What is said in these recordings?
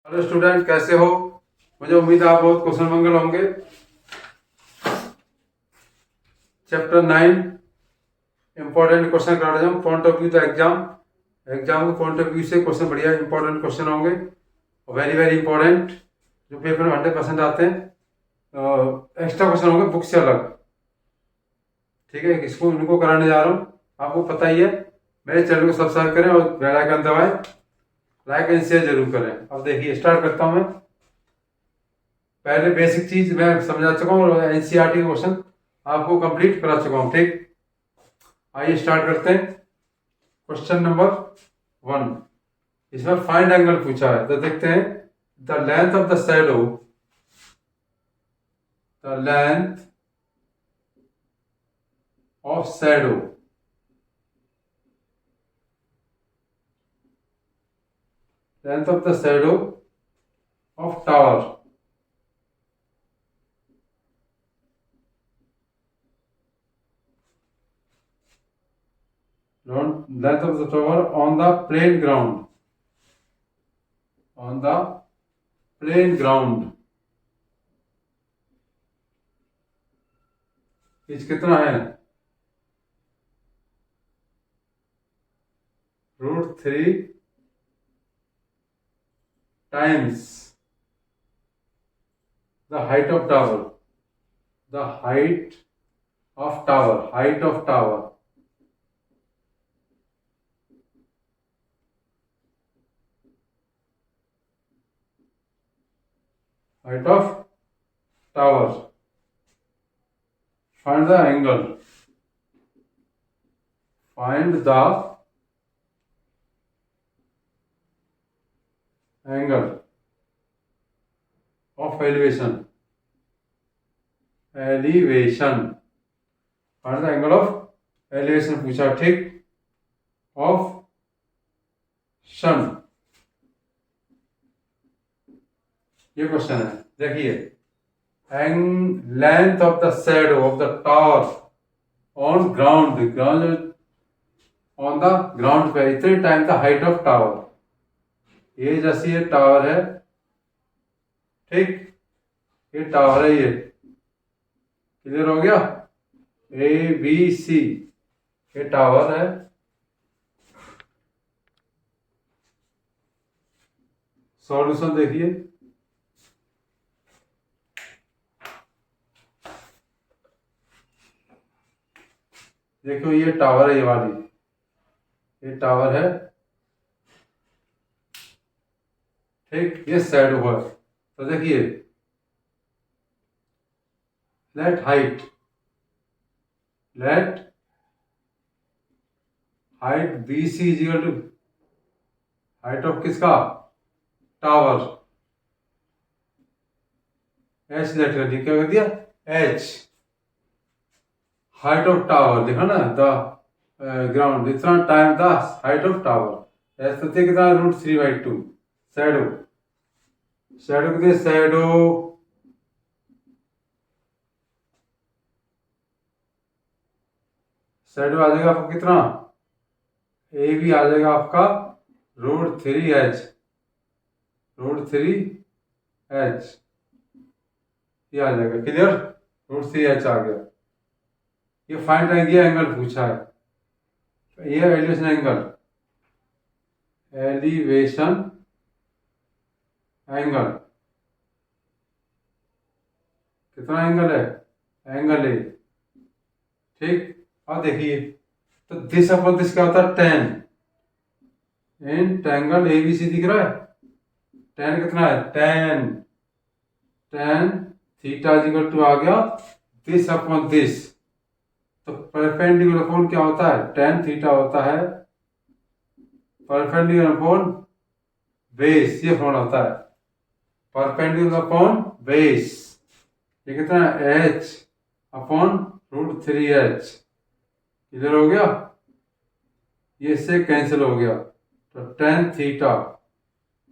Hello student, कैसे हो? मुझे उम्मीद है आप बहुत कुशल मंगल होंगे। चैप्टर 9 इंपॉर्टेंट क्वेश्चन करा रहा हूँ। Point of view the exam exam के पॉइंट ऑफ व्यू से क्वेश्चन बढ़िया इंपॉर्टेंट क्वेश्चन होंगे, वेरी वेरी इंपॉर्टेंट, जो पेपर में 100% आते हैं। एक्स्ट्रा क्वेश्चन होंगे बुक से अलग। ठीक है, इसको इनको कराने जा रहा हूँ। आपको पता ही है, मेरे चैनल को सब्सक्राइब करें और बेल आइकन दबाएं, लाइक एंड शेयर जरूर करें। अब देखिए, स्टार्ट करता हूँ मैं। पहले बेसिक चीज मैं समझा चुका हूँ और एनसीईआरटी के क्वेश्चन आपको कंप्लीट करा चुका हूँ। ठीक, आइए स्टार्ट करते हैं। क्वेश्चन नंबर 1, इसमें फाइंड एंगल पूछा है, तो देखते हैं। The length of the shadow, the length of shadow, length of the shadow of tower, length of the tower on the plane ground, on the plane ground, इस कितना है? √3 times the height of tower, the height of tower, height of tower, height of tower. Find the angle, find the angle of elevation, elevation, find the angle of elevation पूछा। ठीक, of sun, ये question है। देखिए, length of the shadow of the tower on ground, ground on the ground पे इतने time the height of tower, ये जैसे ये टावर है। ठीक, ये टावर है, ये क्लियर हो गया। ABC, ये टावर है। सॉल्यूशन देखिए, देखो ये टावर है, ये वाली, ये टावर है। ठीक, ये शैडो है। तो देखिए, let height, let height BC is equal to height of किसका? टावर। H लेट कर दिया, क्या कर दिया? H, हाइट ऑफ टावर, देखा ना, द ग्राउंड, इतना time the height of tower. H तो कितना? √3/2। शैडो, शैडो कितने? शैडो शैडो आ जाएगा आपको कितना? ए भी आ जाएगा आपका √3H, √3H, ये आ जाएगा। क्लियर, √3H आ गया। ये फाइंड ये एंगल पूछा है, ये एलिवेशन एंगल, एलिवेशन एंगल कितना एंगल है? Angle A. ठीक, अब देखिए, तो दिस अपॉन दिस क्या होता है? tan, इन ट्रायंगल ABC दिख रहा है। tan कितना है? tan थीटा इक्वल टू आ गया दिस अपॉन दिस। तो परपेंडिकुलर अपॉन क्या होता है? tan थीटा होता है परपेंडिकुलर अपॉन बेस, ये फॉर्म होता है परपेंडिकुलर अपॉन बेस। ये कितना है? H upon √3H। इधर हो गया, ये इससे कैंसिल हो गया, तो tan थीटा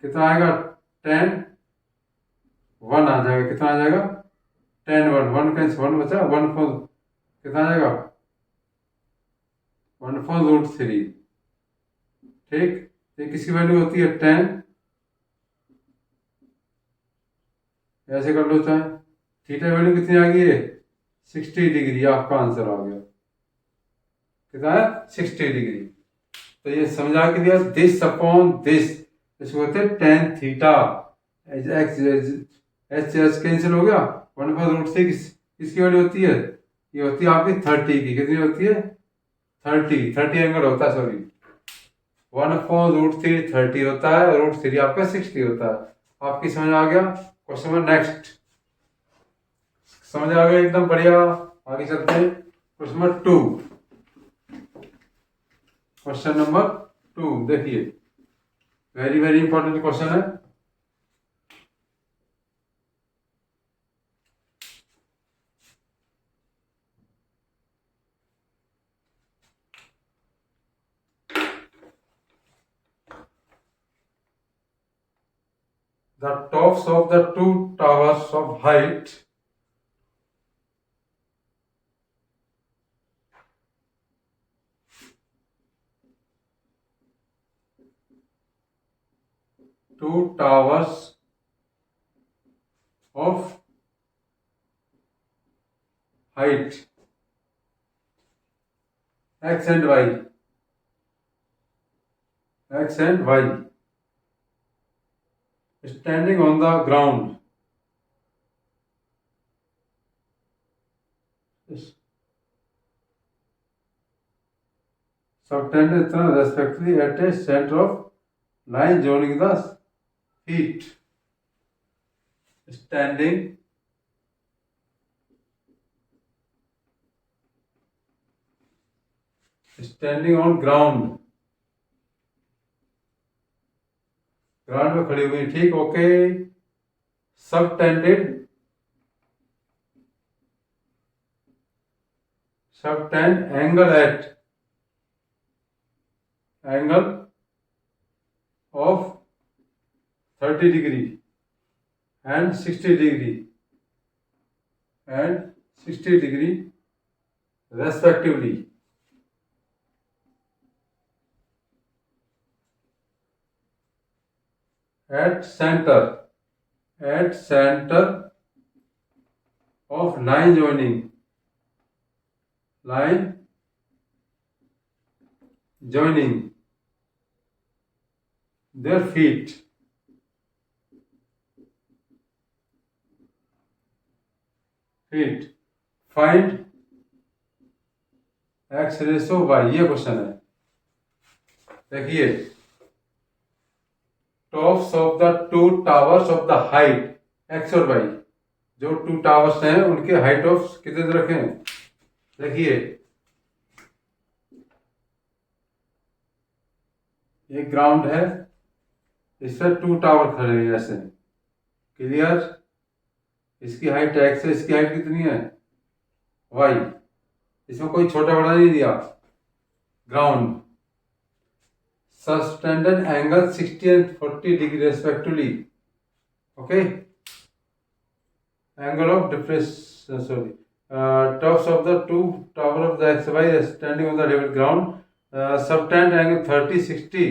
कितना आएगा? tan 1 आ जाएगा। कितना आ जाएगा? tan 1 कैंसिल, 1 बचा, 1/4 कितना आ जाएगा? 1/4 √3। ठीक, ये किसकी वैल्यू होती है? tan ऐसे कर लो चाहे। थीटा वैल्यू कितनी आ गई है 60 डिग्री, आपका आंसर आ गया कितना है 60 डिग्री। तो ये समझा के दिया दिस अपॉन दिस, इसको कहते हैं tan theta. X H H cancel हो गया, 1/√6 किसकी वैल्यू होती है, ये होती है आपकी 30 की। कितनी होती है 30 एंगल होता है, सॉरी 1/√3 30 होता है, √3 आपका 60 होता है। आपकी समझ आ गया। क्वेश्चन नंबर नेक्स्ट, समझ आ गया एकदम बढ़िया। आगे चलते हैं क्वेश्चन नंबर 2। क्वेश्चन नंबर 2 देखिए, वेरी वेरी इंपॉर्टेंट क्वेश्चन है। The tops of the two towers of height two towers of height x and y, x and y, standing on the ground, subtended respectively at a center of line joining the feet, standing on ground, ground में खड़ी हुई, ठीक okay. Subtended angle at angle of 30 degree and 60 degree respectively. at center of line joining their feet, find x ratio y, ये question है। देखिए, tops of the two towers of the height X और Y, जो two towers हैं उनके height of कितने रखे हैं। देखिए, एक ग्राउंड है, इस पर टू टावर खड़े हैं ऐसे, क्लियर। इसकी हाइट एक्स है, इसकी हाइट कितनी है वाई, इसमें कोई छोटा बड़ा नहीं दिया। Ground sustained angle 60 and 40 degree respectively, okay. Angle of depression, sorry, tops of the two tower of the XY standing on the level ground, subtend angle 30-60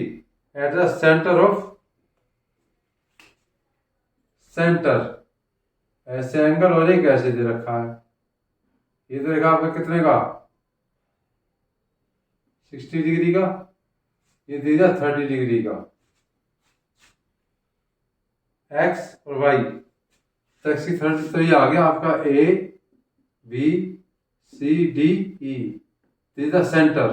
at the center of center। ऐसे angle और एक ऐसे दे रखा है, ये तो देखा आपका कितने का 60 डिग्री का, ये दे दिया 30 डिग्री का। एक्स और वाई तो एक्स की 30, तो ये आ गया आपका A B C D E, this is the centre.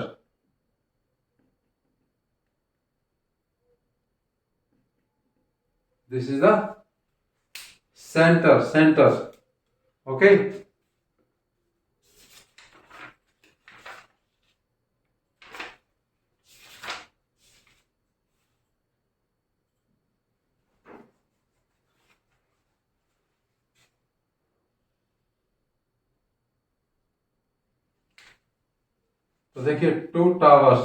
This is the centre, okay. तो देखिए, टू टावर्स,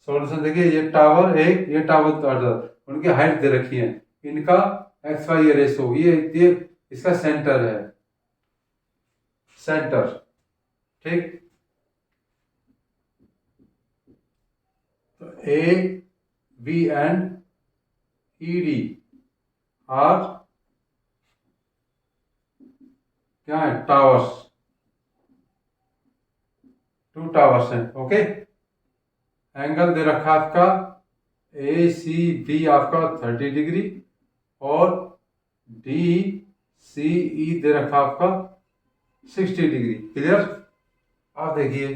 सॉल्यूशन देखिए, ये टावर एक, ये टावर, उनकी हाइट दे रखी है, इनका एक्स वाई रेशो, ये इसका सेंटर है, सेंटर, ठीक। तो ए बी एंड ED और क्या है, टावर्स, 2 टावर्स हैं। ओके, एंगल दे रखा आपका ACB आपका 30 डिग्री और DCE दे रखा आपका 60 डिग्री। क्लियर? आप देखिए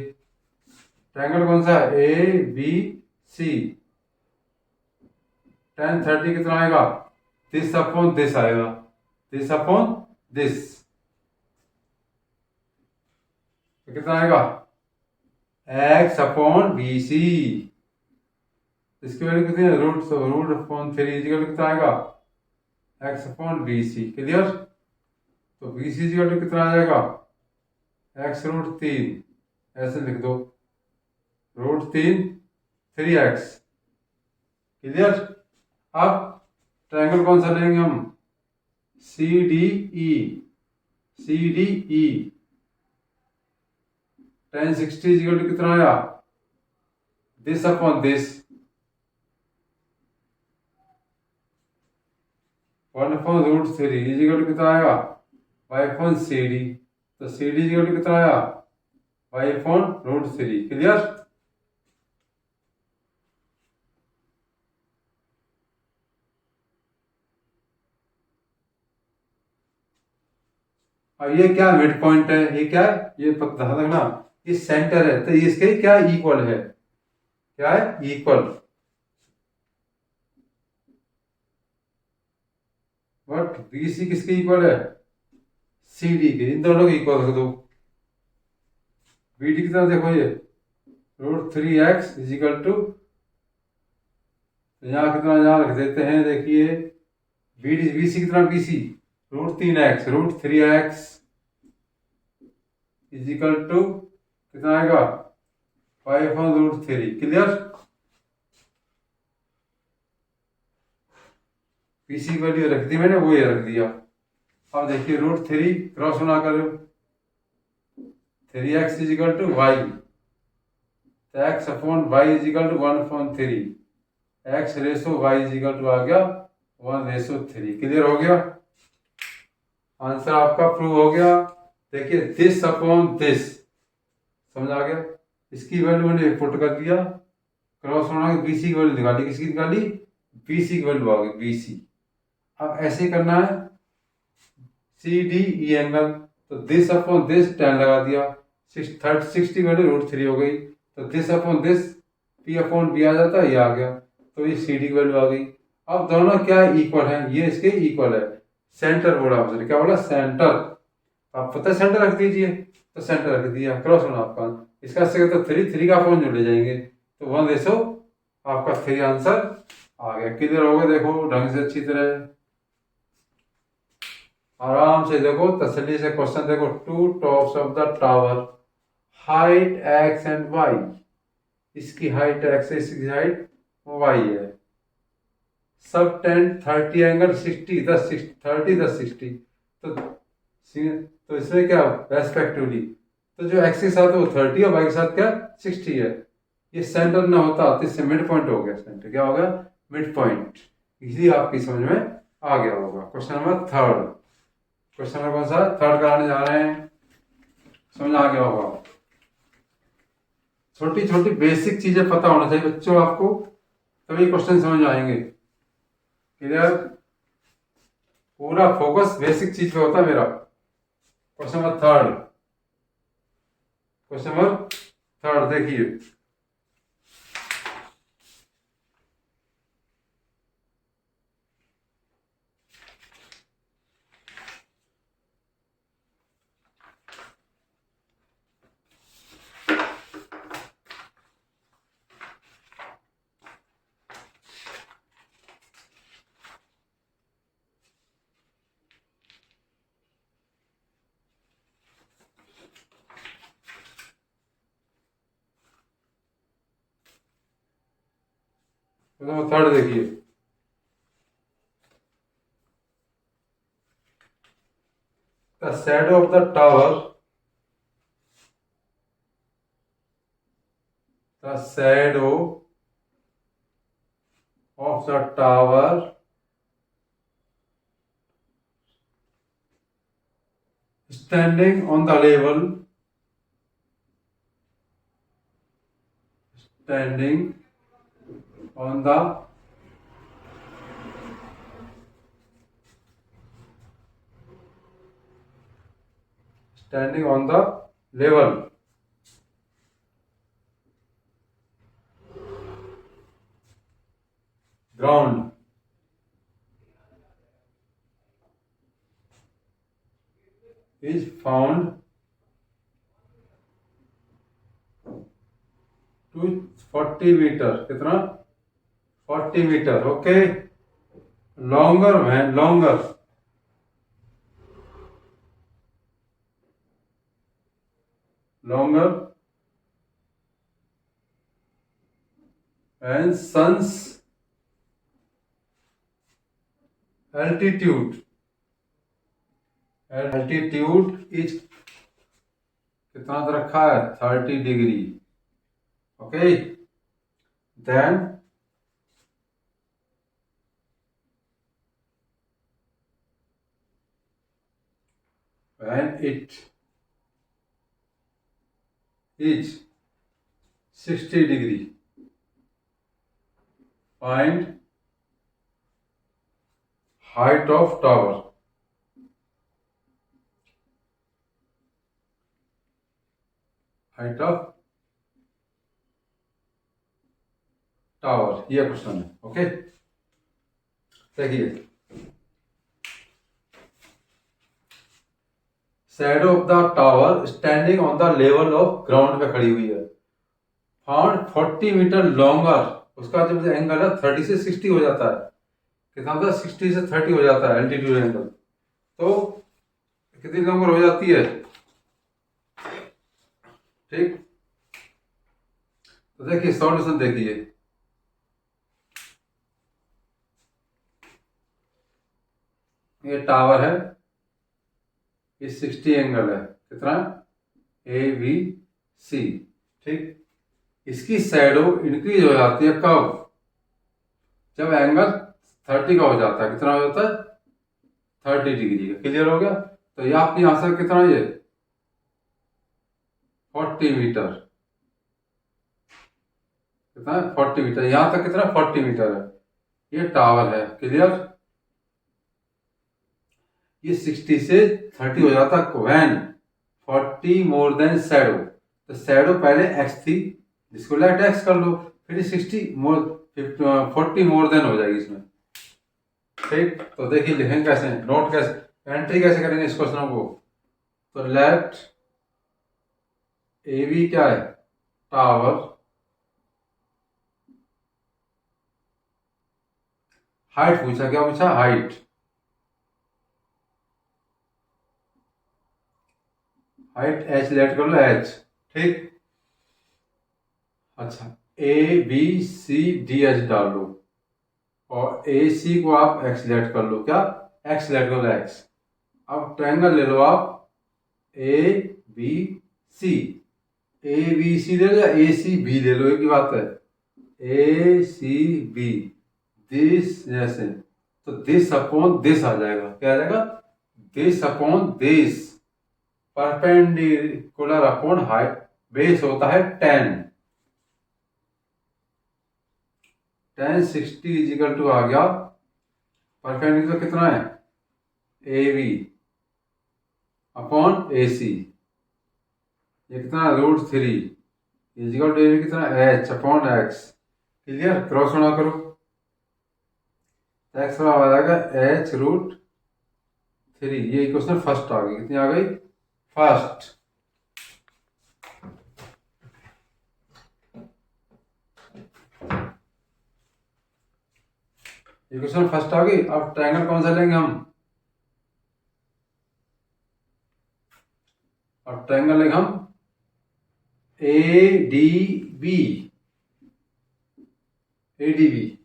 ट्रायंगल कौन सा है, ABC, tan 30 कितना आएगा, दिस अपॉन दिस आएगा, दिस अपॉन दिस, तो कितना आएगा, x अपॉन BC, इसकी वैल्यू कितनी है, रूट अपॉन 3 इक्वल कितना आएगा, x अपॉन BC। क्लियर? तो BC इक्वल कितना आ जाएगा, x रूट 3, ऐसे लिख दो, रूट 3 3x। क्लियर? अब ट्रायंगल कौन सा लेंगे हम, CDE, CDE, tan 60 इक्वल कितना आया, this upon this, 1 upon root 3 equal कितना आएगा, y अपॉन CD, तो CD इक्वल कितना आया, y अपॉन रूट 3। क्लियर? अब ये क्या मिड पॉइंट है, ये क्या है, ये पता रखना, ये सेंटर है, तो इसके क्या इक्वल है, क्या है, इक्वल, बट BC किसके इक्वल है, CD के, इन दोनों के इक्वल रख दो। BD की तरह देखो, ये रूट 3x इजिकल टू, यहाँ कितना यहाँ रख देते हैं, देखिए BC कितना, BC root 3x, root 3x is equal to कितना आएगा, 5 अपॉन रूट 3। क्लियर? BC की वैल्यू रख दी मैंने, वो ये रख दिया। अब देखिए रूट 3 क्रॉस बना कर 3x इजिकल टू वाई, तो x upon y equal to 1 upon 3, x ratio y equal to आ गया 1/3। क्लियर हो गया? आंसर आपका प्रूव हो गया। देखिए दिस अपॉन दिस, समझ आ गया? इसकी वैल्यू मैंने पुट कर दिया, क्रॉस होना BC की वैल्यू निकाली, किसकी निकाली, BC की वैल्यू आ गई BC। अब ऐसे करना है CDE एंगल, तो दिस अपॉन दिस tan लगा दिया, 60 वैल्यू रूट 3 हो गई, तो this upon this P upon B आ जाता है, ये आ गया, तो ये CD की वैल्यू आ गई। अब दोनों क्या इक्वल है, ये इसके इक्वल है। सेंटर बोला आपने, क्या बोला, सेंटर, आप पता है सेंटर रख दीजिए, तो सेंटर रख दिया, क्रॉस होना आपका, इसका से तो 3 का अपॉन जो ले जाएंगे, तो 1/, आपका 3 आंसर आ गया। क्लियर हो गया? देखो ढंग से अच्छी तरह आराम से देखो, तसल्ली से क्वेश्चन देखो। 2 tops of the tower, height x and y, इसकी हाइट x है, इसकी हाइट y है, सब टेन 30 एंगल 60, 10 30 10 60, तो इसमें क्या रेस्पेक्टिवली, तो जो x के साथ वो 30 और y के साथ क्या 60 है, ये सेंटर ना होता तो इससे मिड पॉइंट हो गया, सेंटर क्या हो गया, मिड पॉइंट। इसी आपकी समझ में आ गया होगा। क्वेश्चन नंबर 3, क्वेश्चन नंबर कौन सा, 3 कराने जा रहे हैं, समझ आ गया होगा। छोटी छोटी बेसिक चीजें पता होना चाहिए बच्चों आपको, तभी क्वेश्चन समझ आएंगे। क्लियर? पूरा फोकस बेसिक चीज पे होता है मेरा। क्वेश्चन नंबर 3, क्वेश्चन नंबर 3 देखिए, क्वेश्चन नंबर 3 देखिए, the shadow of the tower, the shadow of the tower standing on the level, standing on the standing on the level, ground, is found to 40 metre, कितना 40 metre, okay. Longer when, longer, longer and sun's altitude, altitude is कितना रखा है 30 degree, okay. Then when it is 60 degree, find height of tower, height of tower, ये question है, okay. देखिए, shadow of the tower standing on the level of ground पे खड़ी हुई है, फाउंड 40 मीटर लॉन्गर, उसका जब एंगल है 30 से 60 हो जाता है, कितना होता है 60 से 30 हो जाता है एल्टीट्यूड एंगल, तो कितनी लॉन्गर हो जाती है, ठीक। तो देखिए सॉल्यूशन देखिए, ये टावर है, ये 60 एंगल है, कितना ए बी सी, ठीक। इसकी शैडो इंक्रीज हो जाती है कब, जब एंगल 30 का हो जाता है, कितना हो जाता है 30 डिग्री का, क्लियर हो गया। तो ये आपके यहां से कितना, ये 40 मीटर, कितना है 40 मीटर, यहां तक कितना 40 मीटर है, ये टावर है, क्लियर। ये 60 से 30 हो जाता है व्हेन 40 मोर देन शैडो, तो शैडो पहले x थी, जिसको लेट x कर लो, फिर 60 मोर 40 मोर देन हो जाएगी इसमें, ठीक। तो देखिए लिखेंगे कैसे, नोट कैसे, एंट्री कैसे करेंगे इस क्वेश्चन को। तो लेट ए बी क्या है टावर, हाइट पूछा, क्या पूछा हाइट, हाइट h लेट कर लो h, ठीक। अच्छा A B C D H डाल लो, और ए सी को आप x लेट कर लो, क्या x लेट कर लो x। अब ट्रायंगल ले लो आप ए बी सी, ए बी सी ले लो या ए सी बी ले लो, एक ही बात है, ए सी बी, दिस जैसे, तो दिस अपॉन दिस आ जाएगा, क्या आ जाएगा this upon this, perpendicular upon height, base होता है 10, tan 60 इजिकल टू आ गया, परपेंडिकुलर कितना है ए बी अपॉन ए सी, ये कितना √3 इजिकल टू ए बी कितना h upon x, clear. Cross गुणा करो, x आ जाएगा h√3, ये इक्वेशन फर्स्ट आ गई, कितनी आ गई फर्स्ट। इक्वेशन फर्स्ट आ गई। अब ट्रायंगल कौन सा लेंगे हम, अब ट्रायंगल लेंगे हम A D B, A D B,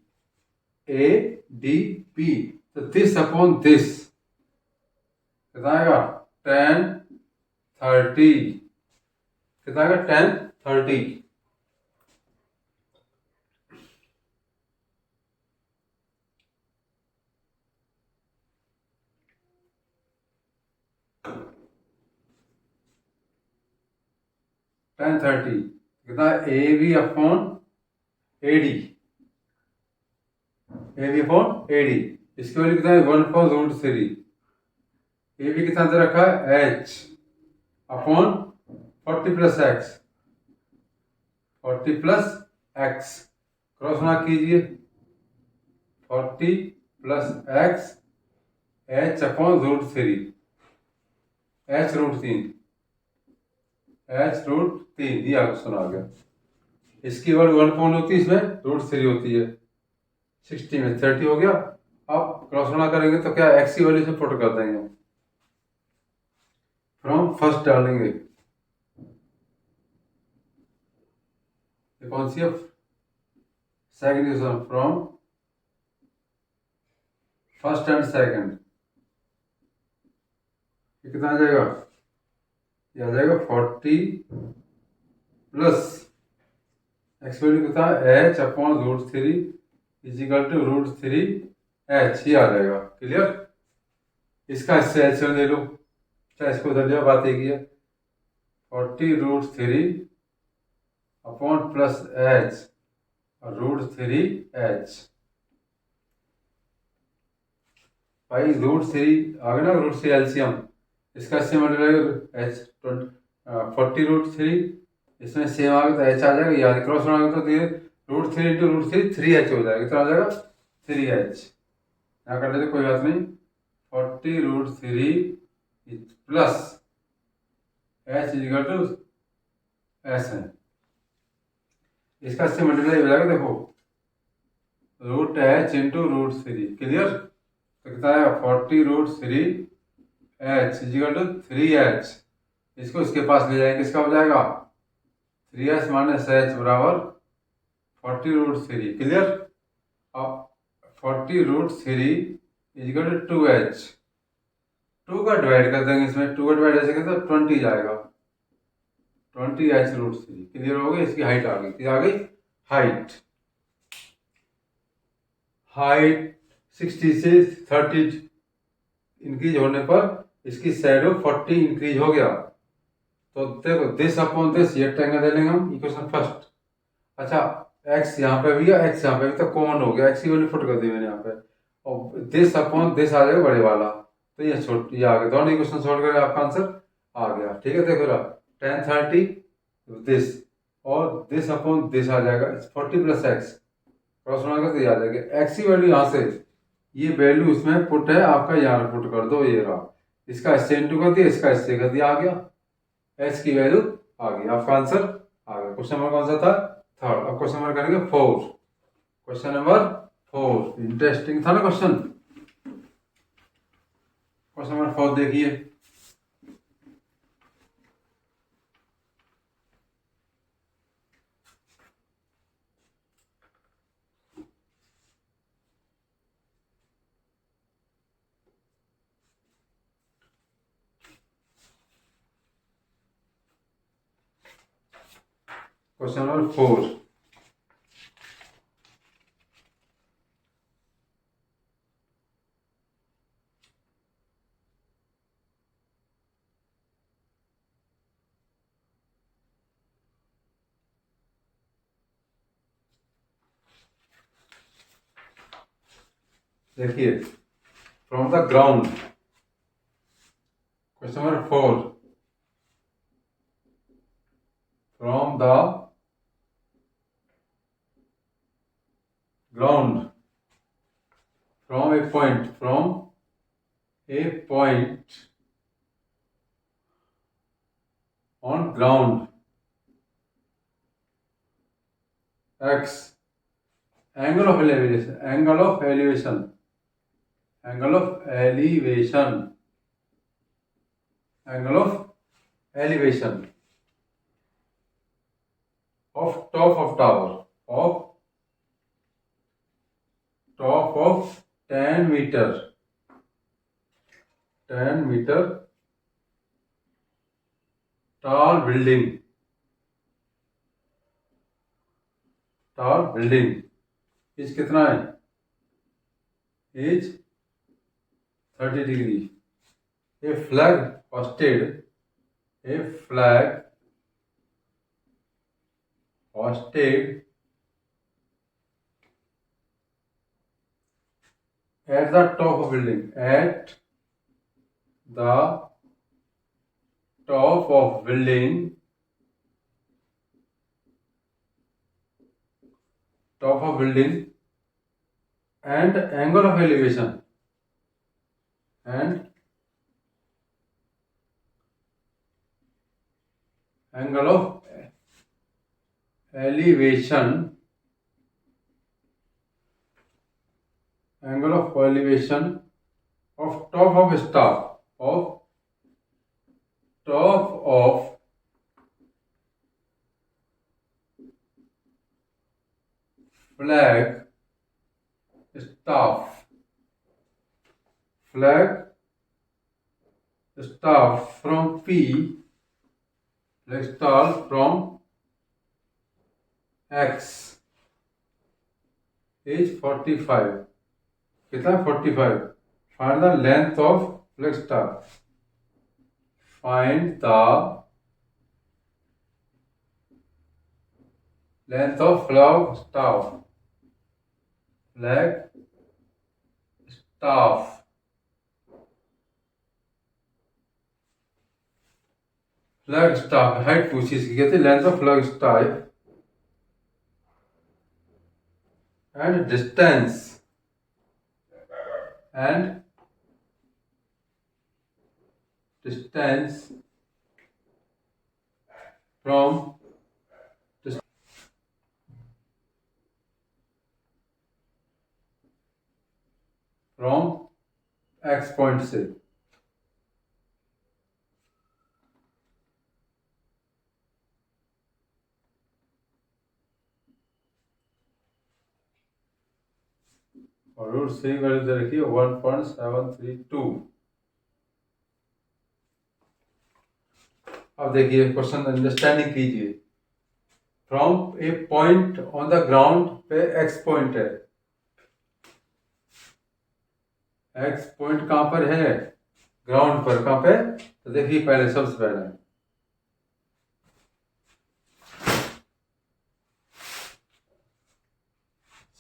A D B, तो दिस अपॉन दिस कितना आएगा 10/30, कितना आएगा 10/30, 1030 कितना, A B upon AD, A B upon AD, इसकी वैल्यू कितना है 1/√3। ए बी कितना दे रखा है H upon 40 plus X, 40 plus X cross ना कीजिए, 40 plus X H upon √3, H √3, एच√3 दिया सुना गया। इसकी वैल्यू 1 कौन होती है, इसमें √3 होती है, 60 में 30 हो गया। अब क्रॉस गुणा करेंगे तो क्या एक्स की वैल्यू से पुट कर देंगे, फ्रॉम फर्स्ट डालेंगे, ये कौन सी है, second, from first and second, ये कितना आ जाएगा, ये आ जाएगा 40 प्लस एक्स वैल्यू कितना h upon √3 equal to √3 h, ही आ जाएगा। क्लियर, इसका इससे एच ले लो, चाहे इसको उधर जो बात एक ही है, 40√3 अपॉन प्लस एच √3 एच, भाई √3 आ गया ना, √3 एलसीएम, इसका इससे मल्टीप्लाई एच 40√3, इसमें सेम आ गया तो एच आ जाएगा, यार क्रॉस बनाएंगे तो ये √3 इंटू √3 3h हो जाएगा, कितना आ जाएगा 3h, यहाँ कर लेते कोई बात नहीं, 40√3 plus H is equal to S है, इसका इससे मल्टीप्लाई हो जाएगा, देखो √h इंटू √3, क्लियर, तो कितना है 40√3 एच इजिकल टू 3h, इसको इसके पास ले जाएंगे, किसका हो जाएगा 3h माइनस एच बराबर 40√3, क्लियर। अब 40√3 इजिकल टू 2h, 2 का डिवाइड कर देंगे, इसमें 2 का डिवाइड ऐसे करें तो 20 जाएगा, 20h√3, क्लियर हो गई, इसकी हाइट आ गई, क्या आ गई हाइट, हाइट 60 से 30 इंक्रीज होने पर इसकी शैडो 40 इंक्रीज हो गया, तो देखो दिस अपॉन दिस ये ट्रायंगल ले लेंगे हम, इक्वेशन फर्स्ट। अच्छा एक्स यहाँ पे भी है, एक्स यहाँ पे भी, तो कॉमन हो गया, एक्स की वैल्यू पुट कर दी मैंने यहाँ पे, और दिस अपॉन दिस आ जाएगा बड़े वाला, तो ये छोट ये आ गया, दोनों इक्वेशन सॉल्व करके आपका आंसर आ गया, ठीक है। देखो 1030 दिस और दिस अपॉन दिस आ जाएगा 40 प्लस एक्स, क्रॉस बनाएगा तो ये आ जाएगा, एक्स की वैल्यू यहाँ से ये वैल्यू इसमें पुट है आपका, यहाँ पुट कर दो, ये रहा, इसका इससे इंटू कर दिया, इसका इससे कर दिया, आ गया, एच की वैल्यू आ गई, आपका आंसर आ गया। क्वेश्चन नंबर कौन सा था, थर्ड। अब क्वेश्चन नंबर करेंगे 4, क्वेश्चन नंबर 4, इंटरेस्टिंग था ना क्वेश्चन, क्वेश्चन नंबर 4 देखिए, क्वेश्चन नंबर 4, देखिए from the ground, question number 4, from the ground, from a point, from a point on ground x, angle of elevation, angle of elevation, angle of elevation, angle of elevation of top of tower, of top of 10 metre, 10 metre tall building, tall building, is कितना है, is 30 degree, a flag hosted, a flag hosted at the top of building. At the top of building. Top of building and angle of elevation and angle of elevation of top of staff of top of flag staff from P, flag staff from X is 45. कितना 45? Find the length of flag staff. Find the length of flag staff. Flag staff height पूछी इसकी, कहते हैं length of flag staff and distance from x point से. और root सी value दे रखी है 1.732. अब देखिए क्वेश्चन अंडरस्टैंडिंग कीजिए. From a point on the ground पे एक्स पॉइंट है. एक्स पॉइंट कहां पर है? ग्राउंड पर. कहां पे? तो देखिए पहले सबसे पहले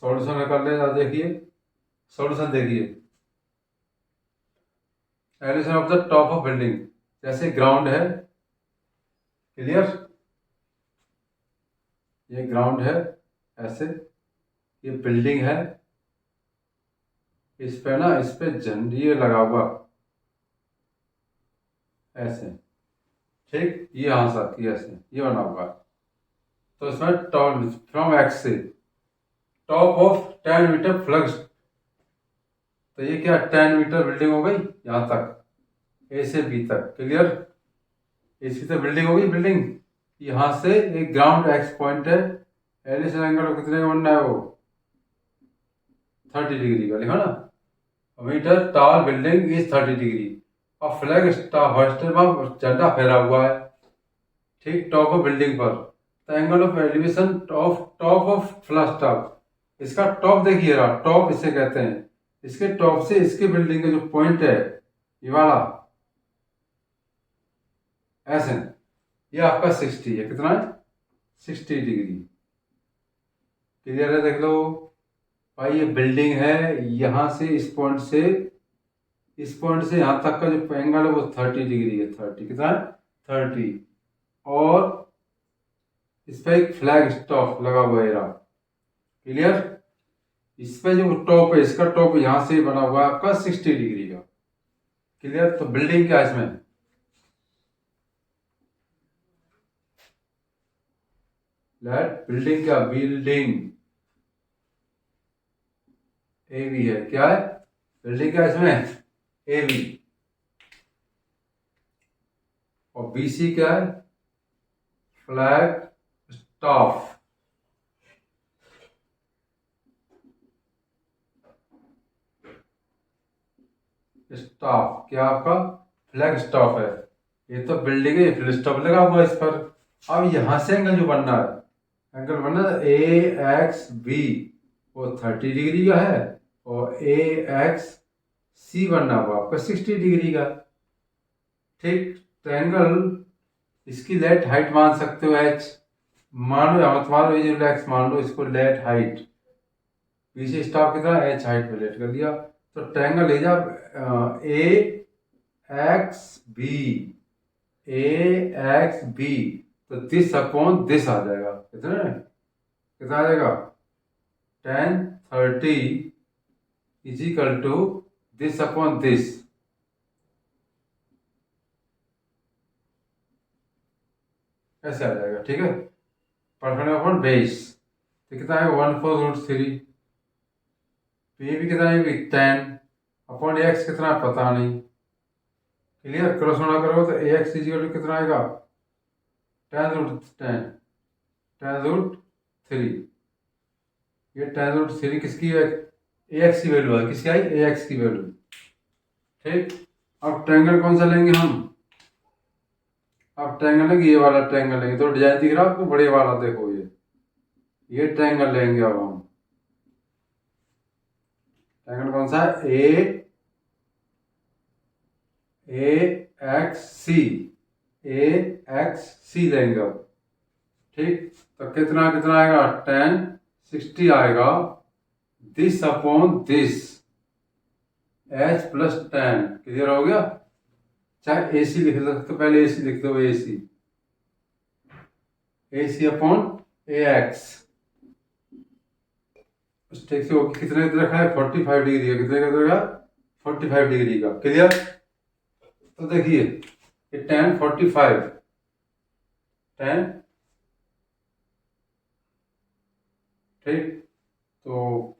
सॉल्यूशन कर ले. देखिए सॉल्यूशन देखिए. Elevation of the top of building, जैसे ग्राउंड है. क्लियर? ये ग्राउंड है ऐसे, ये बिल्डिंग है. इस पे झंडी लगा हुआ ऐसे. ठीक, ये हाँ सर, ये ऐसे ये बना हुआ. तो इसमें टॉप फ्रॉम एक्स से टॉप ऑफ 10 मीटर फ्लग्स. तो ये क्या 10 मीटर बिल्डिंग हो गई यहाँ तक, ए से बी तक. क्लियर? इसकी तो बिल्डिंग हो गई. बिल्डिंग यहाँ से एक ग्राउंड एक्स पॉइंट है. एलिवेशन एंगल कितने का बनना है? वो 30 डिग्री का लिखा ना. Metre tall building is 30 degree. और फ्लैग स्टाफ हॉस्टल में झंडा फहरा हुआ है. ठीक, टॉप ऑफ बिल्डिंग पर. तो angle of elevation of top of flag staff. इसका टॉप देखिए रहा, टॉप इसे कहते हैं. इसके टॉप से इसके बिल्डिंग का जो पॉइंट है ये वाला ऐसे, ये आपका 60 है. कितना है? 60 डिग्री. क्लियर है? देख लो भाई, ये बिल्डिंग है. यहां से इस पॉइंट से यहां तक का जो एंगल है वो 30 डिग्री है. 30 कितना है? 30. और इस पर एक फ्लैग स्टॉफ लगा हुआ है. क्लियर? इस पे जो टॉप है, इसका टॉप यहां से बना हुआ है आपका 60 डिग्री का. क्लियर? तो बिल्डिंग क्या है इसमें? बिल्डिंग क्या? बिल्डिंग ए बी है. क्या है? बिल्डिंग क्या है इसमें? A B. और बी सी क्या है? Flag staff. स्टाफ क्या आपका? फ्लैग स्टाफ है. ये तो बिल्डिंग है, फ्लैग स्टाफ लगा हुआ इस पर. अब यहां से एंगल जो बनना है, एंगल बनना है ए एक्स बी, वो 30 डिग्री का है. और ए एक्स सी बनना हुआ आपका 60 डिग्री का. ठीक, तो एंगल इसकी लेट हाइट मान सकते हो h. मान लो मत मान लो, ये जो एक्स मान लो, इसको लेट हाइट, पीछे स्टॉप कितना एच हाइट पे लेट कर दिया, तो ट्रायंगल ले जा A X B, A X B, तो दिस अपॉन दिस आ जाएगा, कितना कितना आ जाएगा, 10 30 is equal to this upon this, ऐसे आ जाएगा, ठीक है। परफेक्ट अपॉन बेस, तो कितना है 1/4√3, ये भी कितना है 10 अपॉन एक्स, कितना पता नहीं, क्लियर, क्रॉस गुणा करो तो ए एक्स इजिकल टू कितना आएगा 10√10, 10√3, ये 10√3 किसकी है, ए एक्स की वैल्यू है, किसकी आई, ए एक्स की वैल्यू, ठीक। अब ट्रायंगल कौन सा लेंगे हम, अब ट्रायंगल लेंगे, ये वाला ट्रायंगल लेंगे, तो डिजाइन दिख रहा है आपको, बड़े वाला देखो, ये ट्रायंगल लेंगे अब हम, ट्रायंगल कौन सा है, ए एक्स सी, ए एक्स सी लेंगे अब, ठीक। तो कितना कितना आएगा 10 60 आएगा, this upon this H plus 10, clear हो गया। चाहे ए सी लिख दो, तो पहले ए सी लिख दो, ए सी अपॉन ए एक्स, ठीक से कितने का रखा है 45 डिग्री का, कितने का रखा 45 डिग्री का, क्लियर। तो देखिए ये 10 45 10, ठीक, तो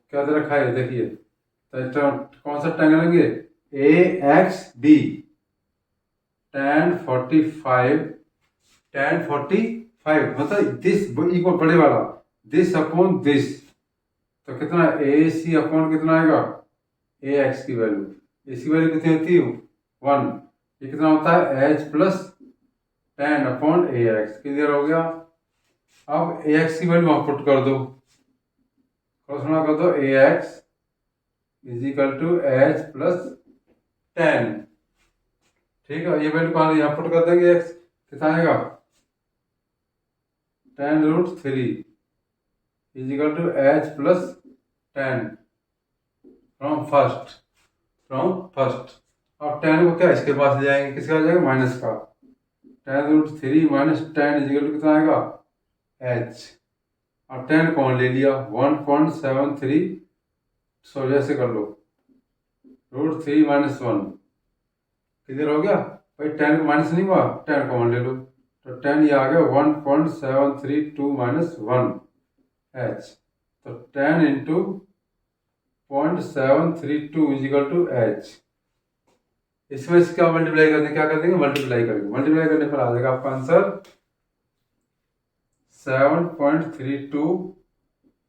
क्या दे रखा है देखिए, तो कौन सा ट्रायंगल लेंगे, ए एक्स बी, 10 45 10 45 मतलब दिस इक्वल बड़े वाला, दिस अपॉन दिस, तो कितना ए सी अपॉन कितना आएगा, ए एक्स की वैल्यू, इसकी वैल्यू कितनी होती है 1, ये कितना होता है h plus 10 upon A X, clear हो गया। अब ए एक्स की वैल्यू वहां पुट कर दो, क्रॉस कर दो, A X is equal to H plus 10, ठीक है, ये वैल्यू कहाँ यहाँ पुट कर देंगे, एक्स कितना आएगा 10√3 is equal to H plus 10 from first. अब 10 को क्या इसके पास ले जाएंगे, किसका आ जाएगा माइनस का, 10√3 माइनस 10 इज इक्वल टू कितना आएगा एच, अब 10 कौन ले लिया 1.73, सो जैसे कर लो √3 माइनस 1, क्लियर हो गया भाई, 10 माइनस नहीं हुआ, 10 कॉमन ले लो, तो 10 ये आ गया 1.732 माइनस 1 एच, तो 10 इंटू 0.732 इजिकल टू एच, इसमें से क्या मल्टीप्लाई करने, क्या कर देंगे मल्टीप्लाई करेंगे, मल्टीप्लाई करने पर आ जाएगा आपका आंसर 7.32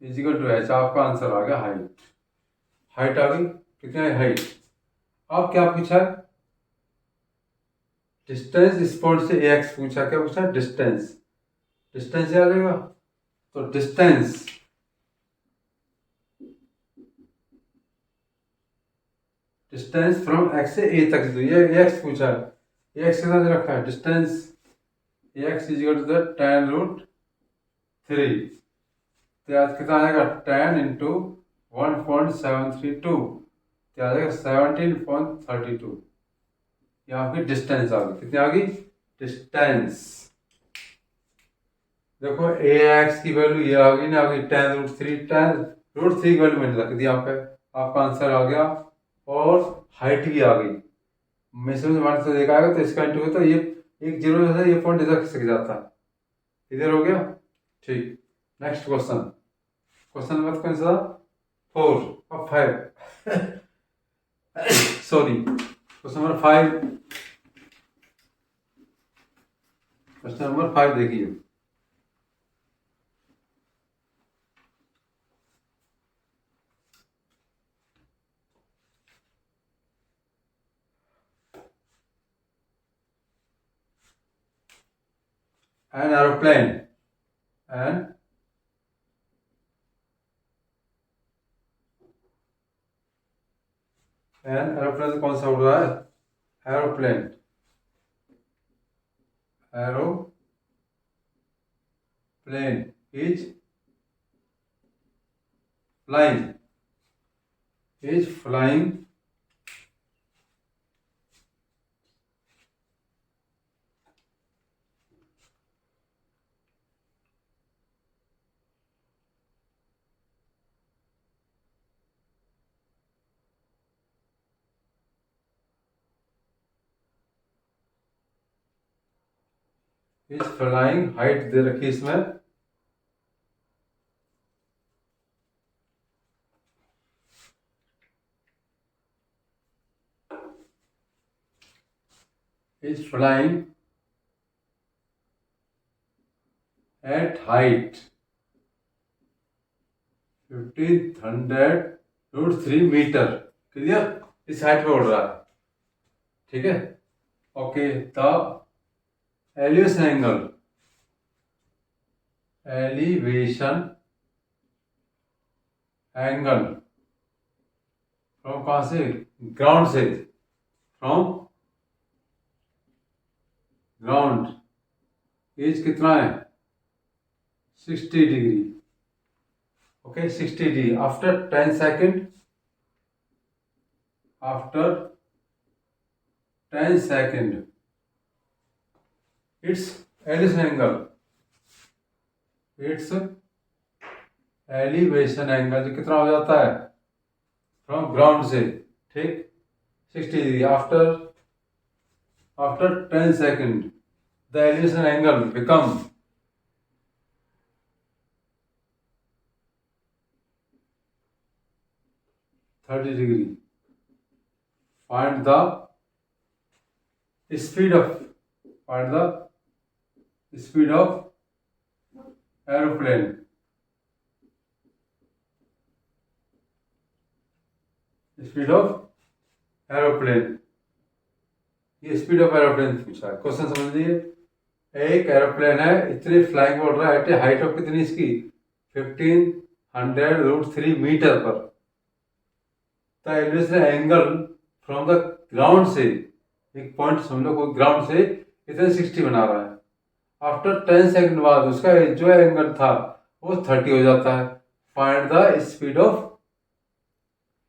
इजिकल टू एच, आपका आंसर आ गया हाइट, हाइट आ गई, कितनी है हाइट। अब क्या पूछा है डिस्टेंस, इस पॉइंट से ए एक्स पूछा, क्या पूछा डिस्टेंस, डिस्टेंस याद रहेगा, तो डिस्टेंस डिस्टेंस फ्रॉम एक्स से ए तक, तो ये एक्स पूछा है, ए एक्स कितना दे रखा है distance, A X is equal to the 10√3, तो आज कितना आएगा 10 इंटू 1.732, तो आ जाएगा 17.32, ये आपकी डिस्टेंस आ गई, कितनी आ गई डिस्टेंस, देखो ए एक्स की वैल्यू ये आ गई ना, आ गई 10√3 की वैल्यू मैंने रख दी यहाँ पे, आपका आंसर आ गया, और हाइट भी आ गई, मिशन वन से देखा है तो इसका इंटू होता है, ये एक जीरो जो है ये पॉइंट इधर खिसक जाता है, इधर हो गया, ठीक। नेक्स्ट क्वेश्चन, क्वेश्चन नंबर कौन सा 4 अब 5 sorry question number 5, question number 5 देखिए, an aeroplane, an एरोप्लेन कौन सा उड़ रहा है, aeroplane plane is flying is flying is flying height दे रखी है इसमें is flying at height 1500√3 metre clear इस हाइट पे उड़ रहा है ठीक है okay the elevation angle from कहां से ग्राउंड से फ्रॉम ग्राउंड एज कितना है 60 degree okay 60 degree after 10 second after 10 second it's elevation angle it's elevation angle कितना हो जाता है फ्रॉम ग्राउंड से ठीक 60 degree after 10 second the elevation angle become 30 degree find the speed of aeroplane speed of aeroplane ये speed of aeroplane पूछा है question समझ लीजिए एक एरोप्लेन है इतनी फ्लाइंग बोल रहा है हाइट ऑफ कितनी इसकी 1500√3 मीटर पर तो elevation angle from the ground से एक पॉइंट समझ लो कोई ग्राउंड से इतने 60 बना रहा है आफ्टर 10 सेकंड बाद उसका जो एंगल था वो 30 हो जाता है फाइंड द स्पीड ऑफ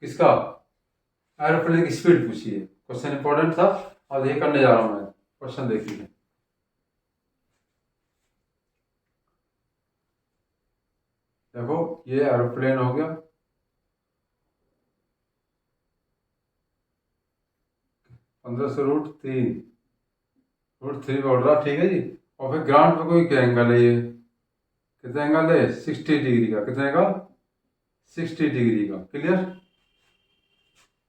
किसका एरोप्लेन की स्पीड पूछिए क्वेश्चन इंपॉर्टेंट था और ये करने जा रहा हूं मैं क्वेश्चन देखिए देखो ये एरोप्लेन हो गया 1500√3 बढ़ रहा ठीक है जी और फिर ग्राउंड पे कोई क्या एंगल है ये कितना एंगल है 60 डिग्री का कितने का 60 डिग्री का क्लियर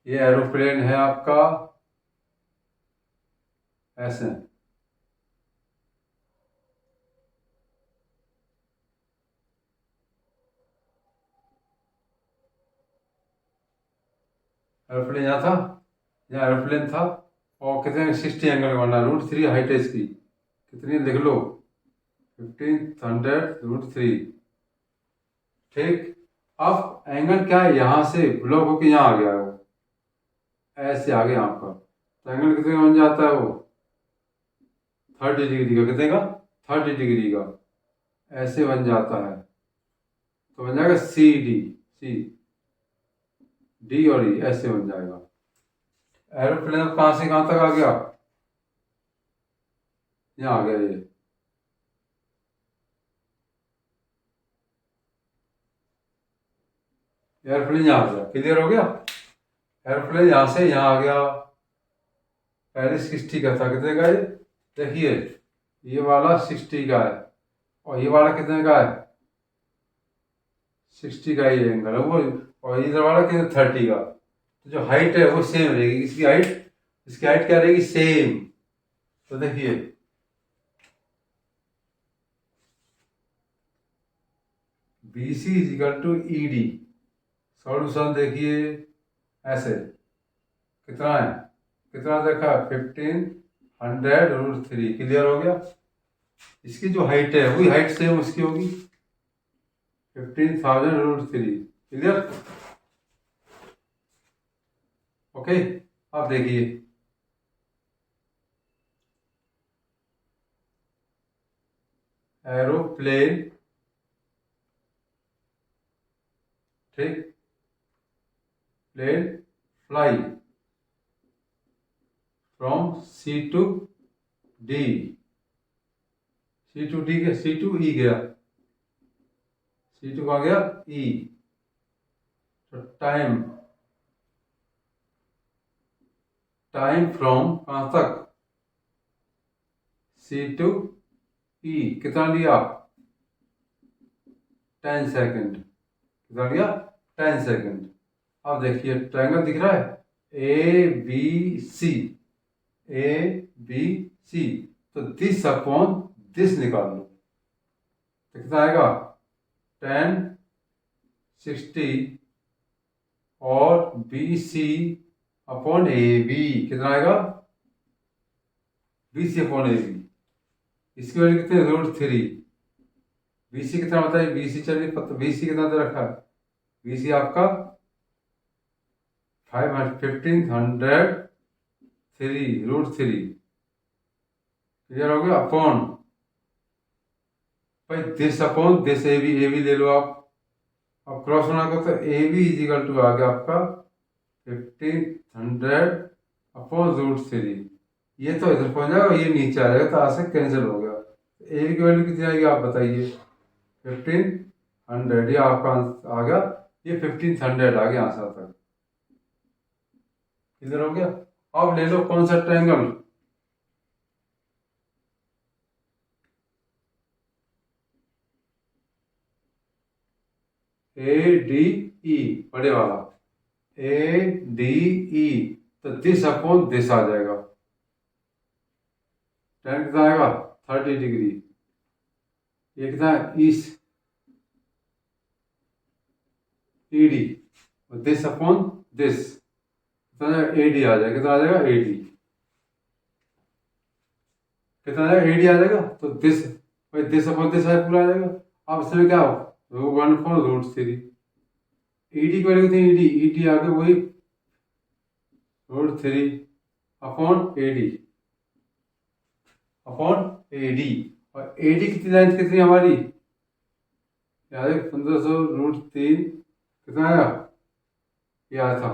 ये एरोप्लेन है आपका ऐसे एरोप्लेन यहाँ था यहाँ एरोप्लेन था और कितने 60 एंगल बनना √3 हाइट है इसकी कितनी लिख लो 1500√3 ठीक अब एंगल क्या है यहाँ से ब्लॉक होकर यहाँ आ गया है वो ऐसे आ गया यहाँ पर तो एंगल कितने का बन जाता है वो 30 डिग्री का कितने का 30 डिग्री का ऐसे बन जाता है तो बन जाएगा सी डी और ई ऐसे बन जाएगा एरोप्लेन कहां से कहां तक आ गया यहाँ आ गया ये एयरप्लेन यहाँ आ गया क्लियर हो गया एयरप्लेन यहाँ से यहाँ आ गया पहले 60 का था कितने का ये देखिए ये वाला 60 का है और ये वाला कितने का है 60 का ये एंगल है वो और इधर वाला कितने 30 का तो जो हाइट है वो सेम रहेगी इसकी हाइट क्या रहेगी सेम तो देखिए BC = ED सॉल्यूशन देखिए ऐसे कितना है कितना देखा 1500√3 क्लियर हो गया इसकी जो हाइट है वही हाइट सेम उसकी होगी 15,000√3 क्लियर ओके अब देखिए एरोप्लेन ठीक, plane fly from C to D, C to D गया, सी टू ई गया, सी टू कहाँ गया, ई। तो टाइम, टाइम फ्रॉम कहाँ तक, सी टू ई, कितना लिया, 10 सेकेंड, कितना लिया, 10 सेकेंड। अब देखिए ट्रायंगल दिख रहा है, ए बी सी, ए बी सी, तो दिस अपॉन दिस निकाल लो, तो कितना आएगा, 10 60 और B C upon A B, कितना आएगा, B C upon A B, इसकी वैल्यू कितनी, √3। बी सी कितना होता है, बी सी चलिए पता, बी सी कितना दे रखा है, बी सी आपका 1503 √3, क्लियर हो गया, अपॉन भाई this upon this, A B ले लो आप, अब क्रॉस होना को, तो ए बी इजिकल टू आ गया आपका 1500 अपॉन √3, ये तो इधर पहुंच जाएगा, ये नीचे आ जाएगा, तो आज से कैंसिल हो गया। ए बी की वैल्यू कितनी आएगी आप बताइए, 1500, ये आपका आ गया, ये 1500 आ गया आंसर तक, किधर हो गया। अब ले लो कौन सा ट्रायंगल, ए डी ई, बड़े वाला ए डी ई, तो दिस अपॉन दिस आ जाएगा, tan कितना आएगा, 30 डिग्री, ये कितना है, इस E D, this upon this, A D आ जाएगा, कितना आ जाएगा, ए डी, कितना आ जाएगा, ए डी आ जाएगा, तो दिस, भाई दिस अपॉन दिस पूरा आ जाएगा। अब इसमें क्या हो, 1/√3, ई डी की वैल्यू कितनी, ई डी आ गया वही √3 upon A D, upon A D, और ए डी कितनी लेंथ कितनी हमारी, याद है 1500 √3, कितना आया, ये आया था,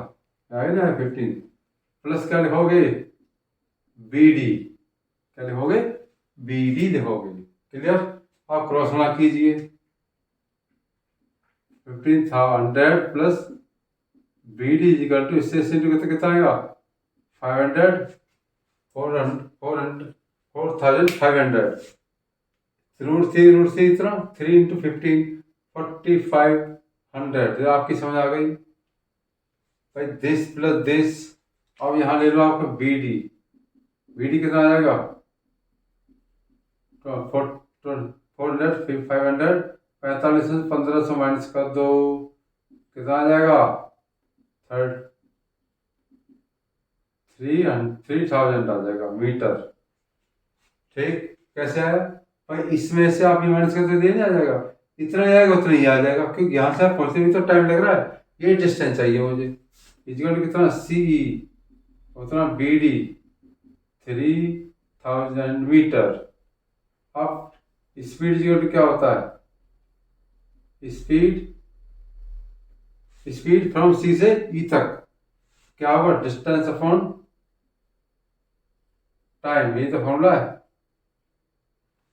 आया ना 15, प्लस क्या लिखोगे, बी डी, क्या लिखोगे, बी डी लिखोगे, क्लियर। आप क्रॉस गुणा कीजिए, 1500 plus B D is equal to, इससे कितना आएगा, 500 4,500, √3 इतना, 3 × 15 4,500, आपकी समझ आ गई भाई, दिस प्लस दिस। अब यहाँ ले लो आपका बी डी, बी डी कितना आ जाएगा, 400 फिर 500, 45 में 1500 माइनस कर दो, कितना आ जाएगा, 3000 आ जाएगा मीटर, ठीक। कैसे आया भाई, इसमें से आप ये माइनस करते दिए नहीं आ जाएगा, इतना ही आएगा उतना ही आ जाएगा, क्योंकि यहाँ से आप पहुंचने में तो टाइम लग रहा है, ये डिस्टेंस चाहिए मुझे, इजिकल कितना, सी ई उतना बी डी 3000 मीटर। अब स्पीड इजिकल क्या होता है, स्पीड फ्रॉम सी से ई तक क्या होगा, डिस्टेंस अपॉन टाइम, ये तो फॉर्मूला है।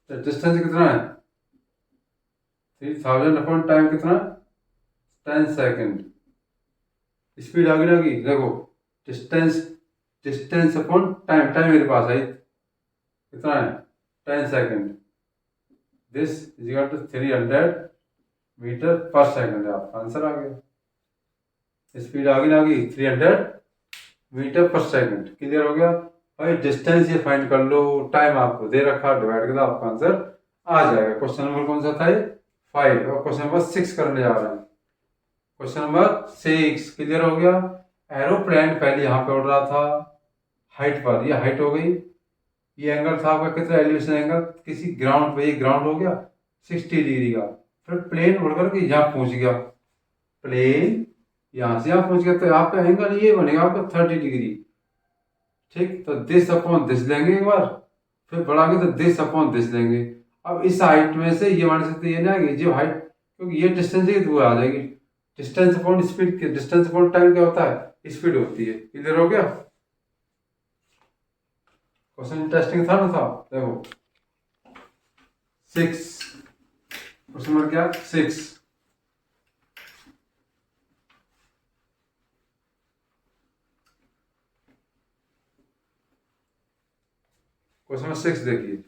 तो डिस्टेंस कितना है, 3000 अपॉन टाइम कितना, 10 सेकेंड। स्पीड आगे लगी, देखो डिस्टेंस अपॉन टाइम, टाइम मेरे पास है कितना है, 10 second, this is equal to 300 metre पर सेकेंड, आपका आंसर आ गया। स्पीड आगे लगी 300 मीटर पर सेकेंड, क्लियर हो गया भाई। डिस्टेंस ये फाइंड कर लो, टाइम आपको दे रखा, डिवाइड कर दो, आपका आंसर आ जाएगा। क्वेश्चन नंबर कौन सा था, 5, और क्वेश्चन नंबर 6 करने जा रहे हैं। क्वेश्चन नंबर 6 क्लियर हो गया। एरोप्लेन पहले यहाँ पे उड़ रहा था हाइट पर, ये हाइट हो गई, ये एंगल था आपका कितना, एलिवेशन एंगल, किसी ग्राउंड पे, ये ग्राउंड हो गया 60 डिग्री का। फिर प्लेन उड़ करके यहाँ पहुंच गया, प्लेन यहाँ से यहाँ पहुंच गया, तो आपका एंगल ये बनेगा आपका 30 डिग्री, ठीक। तो दिस अपॉन दिस लेंगे एक बार, फिर बढ़ाएंगे तो दिस अपॉन दिस लेंगे। अब इस हाइट में से ये मान सकते ये ना आएगी, जो हाइट, क्योंकि ये डिस्टेंस ही दूर आ जाएगी, distance upon speed, distance upon time क्या होता है? स्पीड होती है। क्लियर हो गया? क्वेश्चन इंटरेस्टिंग था ना? था, देखो 6, क्वेश्चन नंबर क्या? 6। क्वेश्चन नंबर 6 देखिए।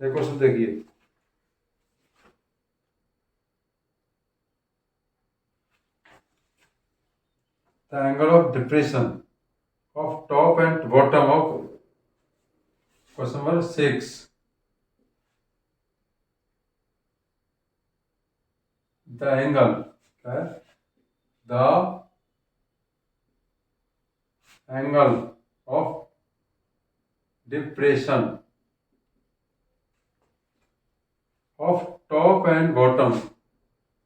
ये क्वेश्चन देखिए। The angle of depression of top and bottom of question number 6, the angle the angle of depression of top and bottom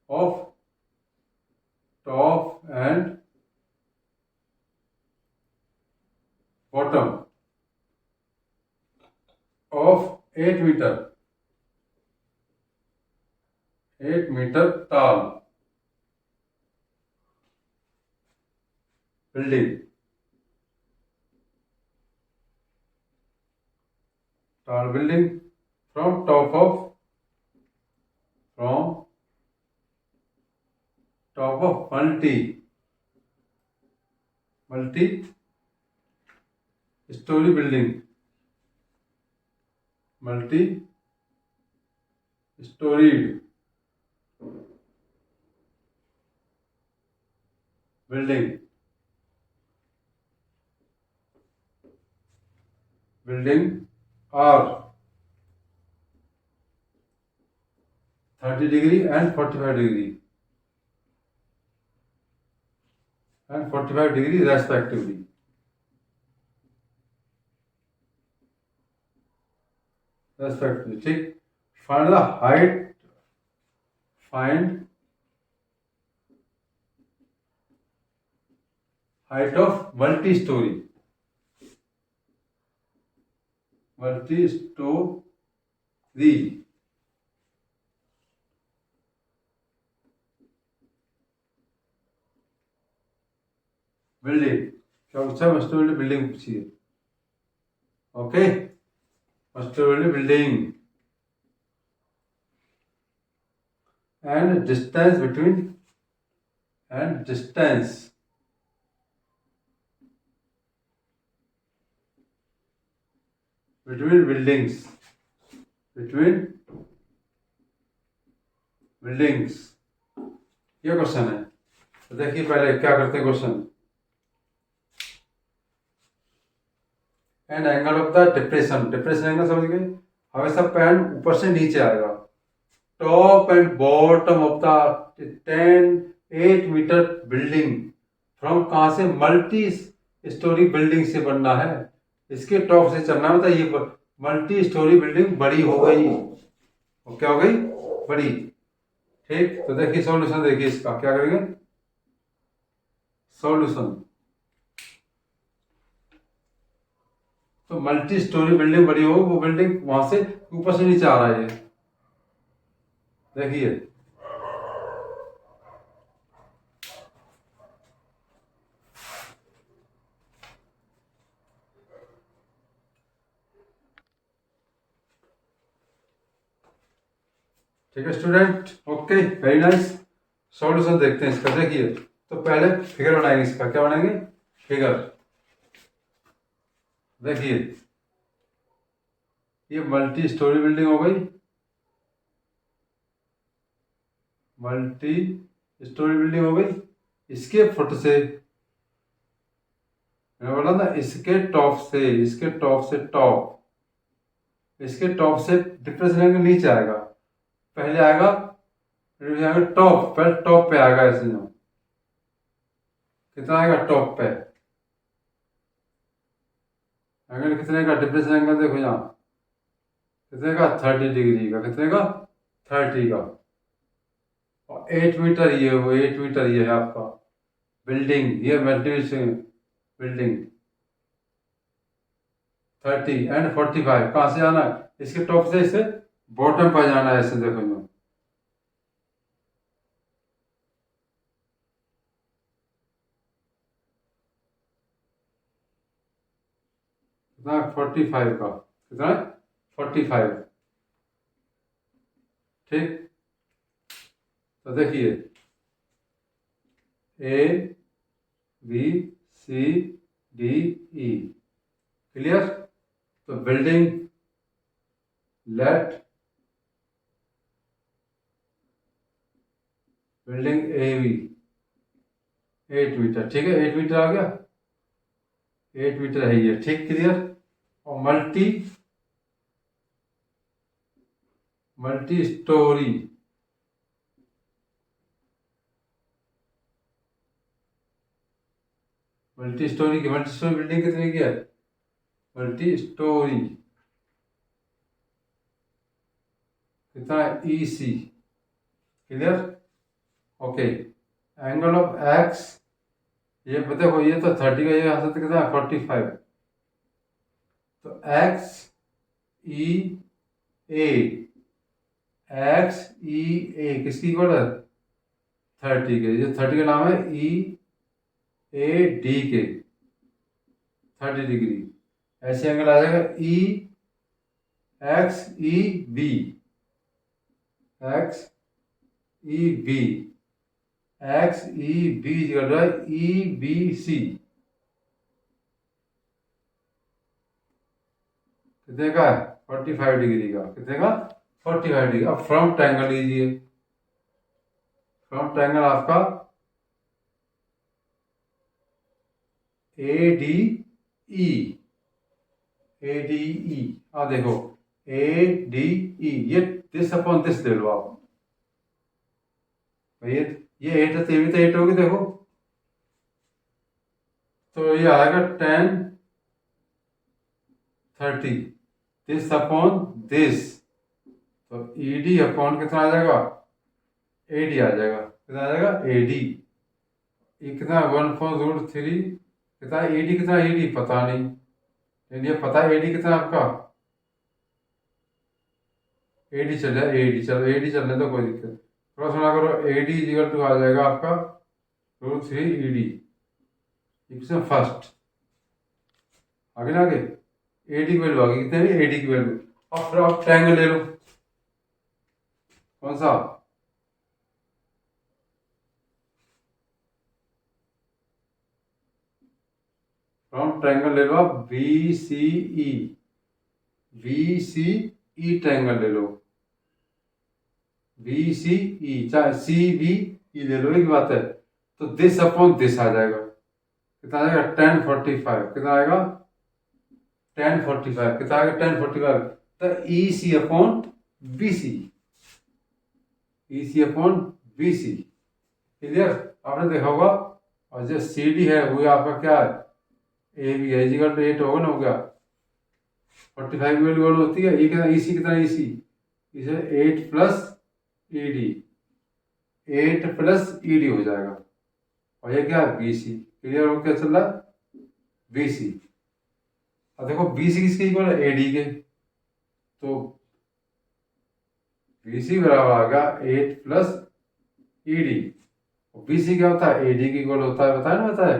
of top and bottom of 8 meter, 8 meter tall building, tall building from top of multi story building, multi storied building are 30 degree and 45 degree and 45 degree respectively. ठीक। find the height, find height of multi-story building. क्या पूछा? Multi building पूछी है। Okay, multi building and distance between buildings, ये question है। तो देखिए पहले क्या करते हैं question. And angle of the depression angle समझ गए? हमेशा पेन ऊपर से नीचे आएगा। Top and bottom of the 8 metre building from कहां से? मल्टी स्टोरी बिल्डिंग से बनना है। इसके टॉप से चलना है। मतलब ये मल्टी स्टोरी बिल्डिंग बड़ी हो गई। और क्या हो गई? बड़ी। ठीक, तो देखिए सॉल्यूशन देखिए इसका क्या करेंगे। सॉल्यूशन, तो मल्टी स्टोरी बिल्डिंग बड़ी हो, वो बिल्डिंग वहां से ऊपर से नीचे आ रहा है। देखिए ठीक है student, okay, very nice. Solution देखते हैं इसका। देखिए तो पहले फिगर बनाएंगे इसका। क्या बनाएंगे? फिगर। देखिए ये मल्टी स्टोरी बिल्डिंग हो गई, मल्टी स्टोरी बिल्डिंग हो गई। इसके फुट से मैंने बोला ना इसके टॉप से डिफरेंस लेंगे नीचे आएगा, पहले आएगा टॉप, पहले टॉप पे आएगा ऐसे जो कितना आएगा टॉप पे, एंगल कितने का डिफरेंस एंगल देखो यहाँ कितने का 30 डिग्री का, कितने का 30 का, और 8 मीटर ये वो 8 मीटर ये है आपका बिल्डिंग, ये मल्टीप्लिकेशन बिल्डिंग 30 एंड 45 कहाँ से आना है, इसके टॉप से इसे बॉटम पर जाना है ऐसे देखो जो 45 का, कितना है 45, ठीक। तो देखिए A B C D E, clear. तो बिल्डिंग ए बी 8 मीटर, ठीक है 8 मीटर आ गया, 8 मीटर है ये, ठीक क्लियर। और मल्टी स्टोरी बिल्डिंग कितने की है, मल्टी स्टोरी कितना है E C, clear, okay. Angle of x ये देखो ये तो 30 का, ये आ सकता कितना है 45, तो एक्स ई ए किसकी इक्वल है 30 के, ये 30 का नाम है ई ए डी के 30 डिग्री, ऐसे एंगल आ जाएगा E X E B X E B E B C, कितने का है 45 डिग्री का, कितने का 45 डिग्री। अब फ्रंट एंगल लीजिए, फ्रंट एंगल आपका ए डी ई, अब देखो ए डी ई, ये दिस अपॉन दिस ले लो आप, ये 8 है तो ये भी तो 8 होगी देखो, तो ये आएगा 10 30 दिस अपॉन दिस, तो ई डी अपॉन कितना आ जाएगा ए डी आ जाएगा, कितना आ जाएगा ए डी, ये कितना 1/√3, कितना ए डी, कितना ए डी पता नहीं, लेकिन ये पता है ए डी कितना आपका, ए डी चल जाए, ए डी चलने तो कोई दिक्कत, थोड़ा सुना करो ए डी इक्वल टू आ जाएगा आपका √3 ई डी, इक्वेशन फर्स्ट, आगे ना आगे ए डी की वैल्यू आ गई, कितने ए डी की वैल्यू। अब फिर आप ट्रायंगल ले लो, कौन सा फ्रॉम ट्रायंगल ले लो आप बी सी ई ट्रायंगल ले लो, बी सी ई, चाहे सी बी ई ले लो, एक बात है, तो दिस अपॉन दिस आ जाएगा, कितना आएगा 1045, कितना आएगा 1045, कितना आएगा 1045, तो ई सी अपॉन बी सी, क्लियर, आपने देखा होगा। और जो सी डी है वो आपका क्या है ए बी है, इजिकल टू 8 होगा ना, हो गया 45 की वैल्यू होती है, ये कितना ई सी, कितना ई सी, इसे 8 plus E D, 8 plus E D हो जाएगा, और ये क्या है बी सी, क्लियर हो, क्या चल रहा है बी सी। अब देखो बी सी किसके इक्वल है ए डी के, तो बी सी बराबर आ गया 8 plus E D, B C क्या होता है ए डी के इक्वल होता है, बताया ना, बताया,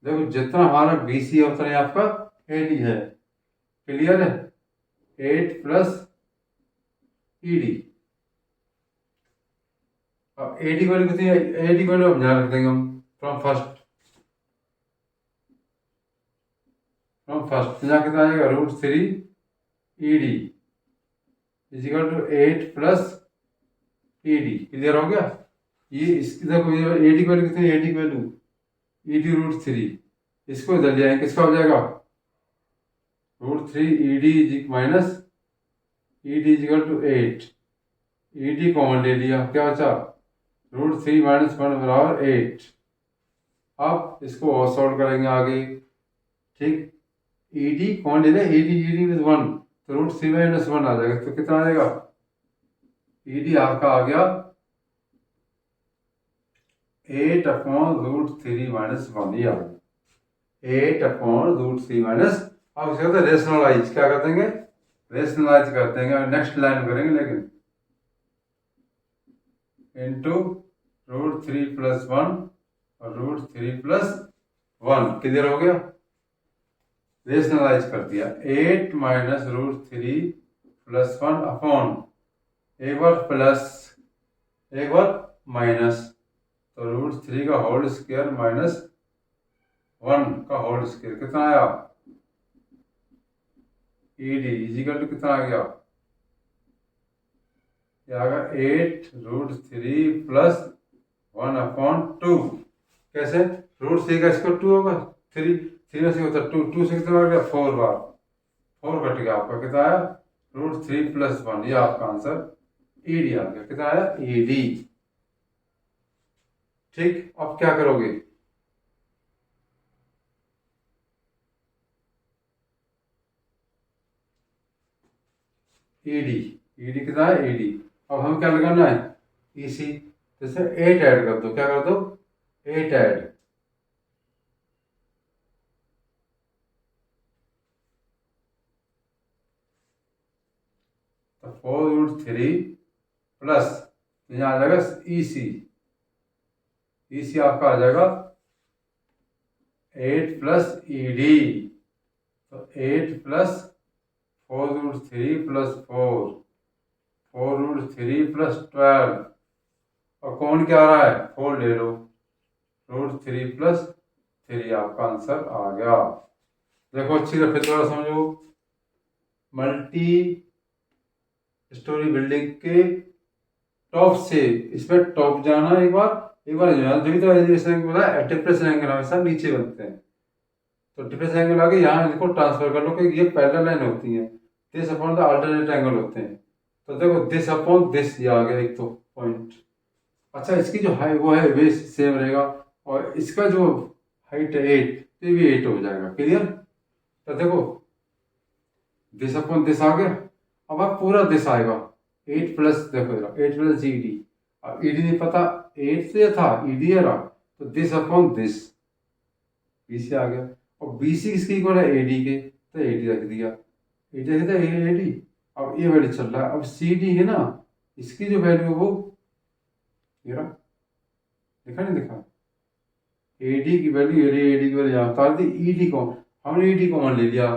देखो जितना हमारा बी सी है उतना ही आपका ए डी है, क्लियर है, 8 प्लस ई डी। अब ए डी वैल्यू कितनी है, ए डी वैल्यू हम ध्यान रख देंगे हम फ्रॉम फर्स्ट यहाँ कितना आएगा √3 E D is equal to 8 plus E D, clear हो गया। ये इसकी देखो ये ए डी वैल्यू कितनी है, A D value E D √3, इसको इधर ले आएंगे, किसका हो जाएगा √3 ED minus ED is equal to 8। ED common ले लिया, क्या बचा √3 - 1 बराबर 8। अब इसको और सॉल्व करेंगे आगे, ठीक। ED कौन ले लिया, ED इज 1, तो √3 - 1 आ जाएगा, तो कितना आ जाएगा ED आपका आ गया 8/√3 - 1, ये आ गया 8/√3 - अब इसके बाद रेशनलाइज क्या कर देंगे, रेशनलाइज कर देंगे, नेक्स्ट लाइन करेंगे लेकिन इंटू √3 + 1 और √3 + 1 किधर हो गया, रेशनलाइज कर दिया। 8 - √3 + 1 अपॉन एक बार प्लस एक बार माइनस, तो √3 का होल स्क्वायर माइनस 1 का होल स्क्वायर कितना आया, ED इजिकल टू कितना आ गया, ये आ गया 8√3 + 1/2। कैसे, √3 का स्क्वायर 2 होगा, 3 से होता 2, 2 से कितना आ गया 4 बार, 4 कट गया आपका, कितना आया √3 + 1, ये आपका आंसर ED आ गया, कितना आया ED। ठीक, अब क्या करोगे, ED कितना है ED। अब हम क्या लगाना है EC, जैसे 8 ऐड कर दो, क्या कर दो 8 ऐड, तो 4√3 प्लस यहाँ आ जाएगा EC आपका आ जाएगा 8 + ED, तो 8 + 4√3 + 4, 4√3 + 12, और कौन क्या आ रहा है 4 ले लो, √3 + 3 आपका आंसर आ गया। देखो अच्छी तरह फिर थोड़ा समझो, मल्टी स्टोरी बिल्डिंग के टॉप से इसमें टॉप जाना एक बार जाना, तभी तो एलिवेशन बोला डिप्रेशन एंगल हमेशा नीचे बनते हैं, तो डिप्रेशन एंगल आके यहाँ इनको ट्रांसफर कर लो कि ये पैरेलल लाइन होती है, this upon the alternate angle होते हैं, तो देखो दिस अपॉन दिस, ये आ गया एक तो पॉइंट। अच्छा, इसकी जो हाइट वो है बेस सेम रहेगा, और इसका जो हाइट है 8, तो ये भी 8 हो जाएगा, क्लियर। तो देखो दिस अपॉन दिस आ गया, अब आप पूरा दिस आएगा 8 प्लस, देखो 8 + ED, अब ED नहीं पता 8 से था ED रहा, तो दिस अपॉन दिस BC आ गया, और BC किसकी इक्वल है AD के, तो AD रख दिया, AD रख दिया AD। अब ये वैल्यू चल रहा है, अब CD है ना, इसकी जो वैल्यू है वो ये रहा, देखा नहीं देखा, AD की वैल्यू AD की वैल्यू यहाँ उतार दी, ED को हमने ED कॉमन ले लिया,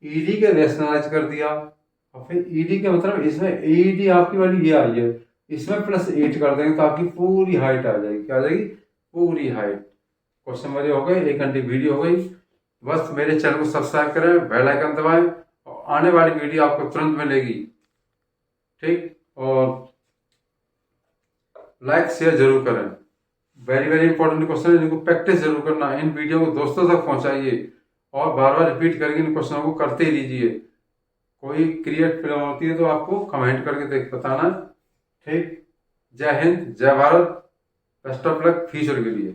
ED के रेशनलाइज कर दिया, और फिर ED का मतलब इसमें AD आपकी वैल्यू ये आई है, इसमें +8 कर देंगे तो आपकी पूरी हाइट आ जाएगी, क्या आ जाएगी पूरी हाइट। क्वेश्चन मेरे हो गए, 1 घंटे वीडियो हो गई। बस मेरे चैनल को सब्सक्राइब करें, बेल आइकन दबाएं, और आने वाली वीडियो आपको तुरंत मिलेगी, ठीक। और लाइक शेयर जरूर करें, वेरी वेरी इंपॉर्टेंट क्वेश्चन है, जिनको प्रैक्टिस जरूर करना, इन वीडियो को दोस्तों तक पहुंचाइए, और बार बार रिपीट करके इन क्वेश्चनों को करते ही लीजिए। कोई क्रिएट फिल्म होती है तो आपको कमेंट करके देख बताना, ठीक। जय हिंद, जय Bharat, best of luck future के लिए।